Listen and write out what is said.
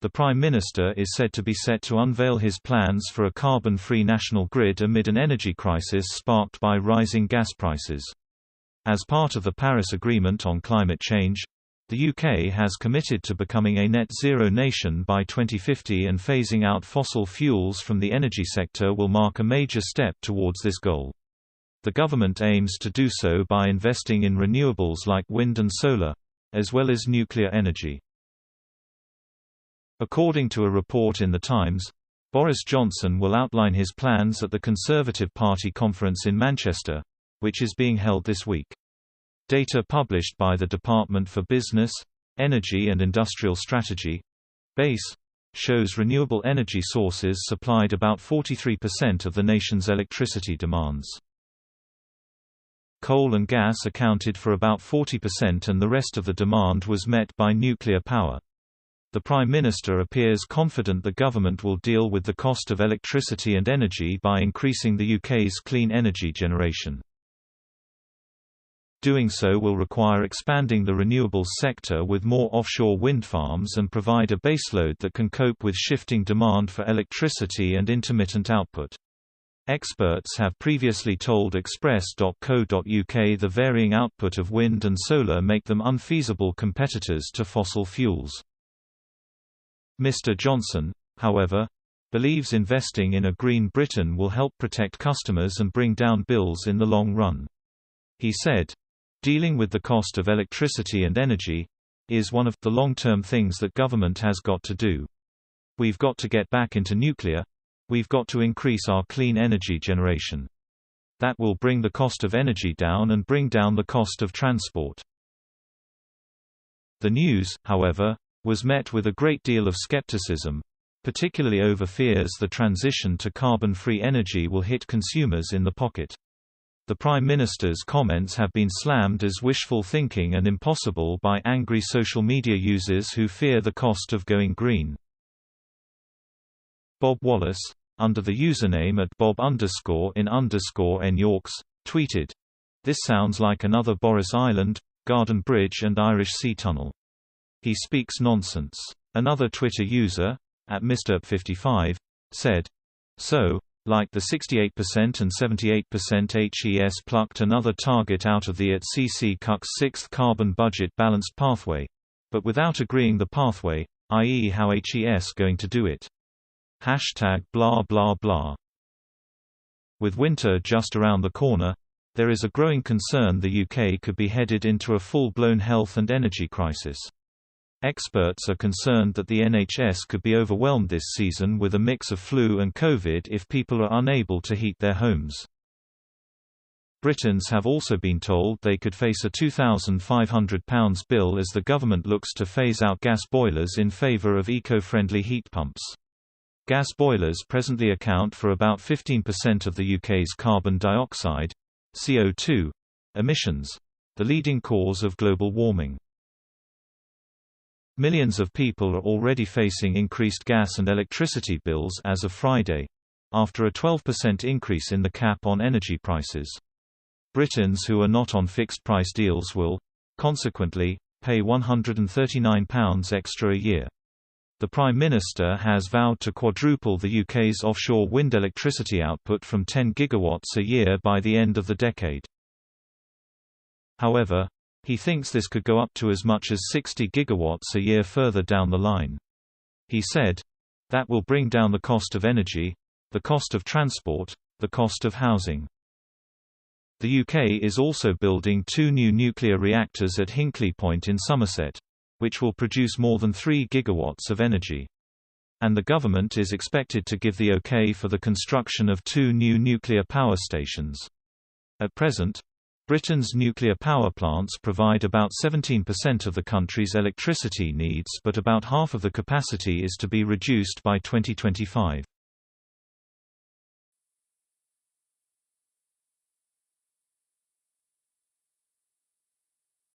The Prime Minister is said to be set to unveil his plans for a carbon-free national grid amid an energy crisis sparked by rising gas prices. As part of the Paris Agreement on climate change, the UK has committed to becoming a net-zero nation by 2050, and phasing out fossil fuels from the energy sector will mark a major step towards this goal. The government aims to do so by investing in renewables like wind and solar, as well as nuclear energy. According to a report in The Times, Boris Johnson will outline his plans at the Conservative Party conference in Manchester, which is being held this week. Data published by the Department for Business, Energy and Industrial Strategy (BASE) shows renewable energy sources supplied about 43% of the nation's electricity demands. Coal and gas accounted for about 40%, and the rest of the demand was met by nuclear power. The Prime Minister appears confident the government will deal with the cost of electricity and energy by increasing the UK's clean energy generation. Doing so will require expanding the renewables sector with more offshore wind farms and provide a baseload that can cope with shifting demand for electricity and intermittent output. Experts have previously told Express.co.uk the varying output of wind and solar make them unfeasible competitors to fossil fuels. Mr. Johnson, however, believes investing in a green Britain will help protect customers and bring down bills in the long run. He said, "Dealing with the cost of electricity and energy is one of the long-term things that government has got to do. We've got to get back into nuclear. We've got to increase our clean energy generation. That will bring the cost of energy down and bring down the cost of transport." The news, however, was met with a great deal of skepticism, particularly over fears the transition to carbon-free energy will hit consumers in the pocket. The Prime Minister's comments have been slammed as wishful thinking and impossible by angry social media users who fear the cost of going green. Bob Wallace, under the username @Bob_in_Yorks, tweeted, "This sounds like another Boris Island, Garden Bridge and Irish Sea Tunnel. He speaks nonsense." Another Twitter user, @Mr55, said, "So, like the 68% and 78% HES plucked another target out of the @CC Cuck's sixth carbon budget balanced pathway. But without agreeing the pathway, i.e. how HES going to do it? Hashtag blah blah blah." With winter just around the corner, there is a growing concern the UK could be headed into a full-blown health and energy crisis. Experts are concerned that the NHS could be overwhelmed this season with a mix of flu and COVID if people are unable to heat their homes. Britons have also been told they could face a £2,500 bill as the government looks to phase out gas boilers in favour of eco-friendly heat pumps. Gas boilers presently account for about 15% of the UK's carbon dioxide (CO2) emissions, the leading cause of global warming. Millions of people are already facing increased gas and electricity bills as of Friday, after a 12% increase in the cap on energy prices. Britons who are not on fixed-price deals will, consequently, pay £139 extra a year. The Prime Minister has vowed to quadruple the UK's offshore wind electricity output from 10 gigawatts a year by the end of the decade. However, he thinks this could go up to as much as 60 gigawatts a year further down the line. He said, "That will bring down the cost of energy, the cost of transport, the cost of housing." The UK is also building 2 new nuclear reactors at Hinkley Point in Somerset, which will produce more than 3 gigawatts of energy. And the government is expected to give the okay for the construction of 2 new nuclear power stations. At present, Britain's nuclear power plants provide about 17% of the country's electricity needs, but about half of the capacity is to be reduced by 2025.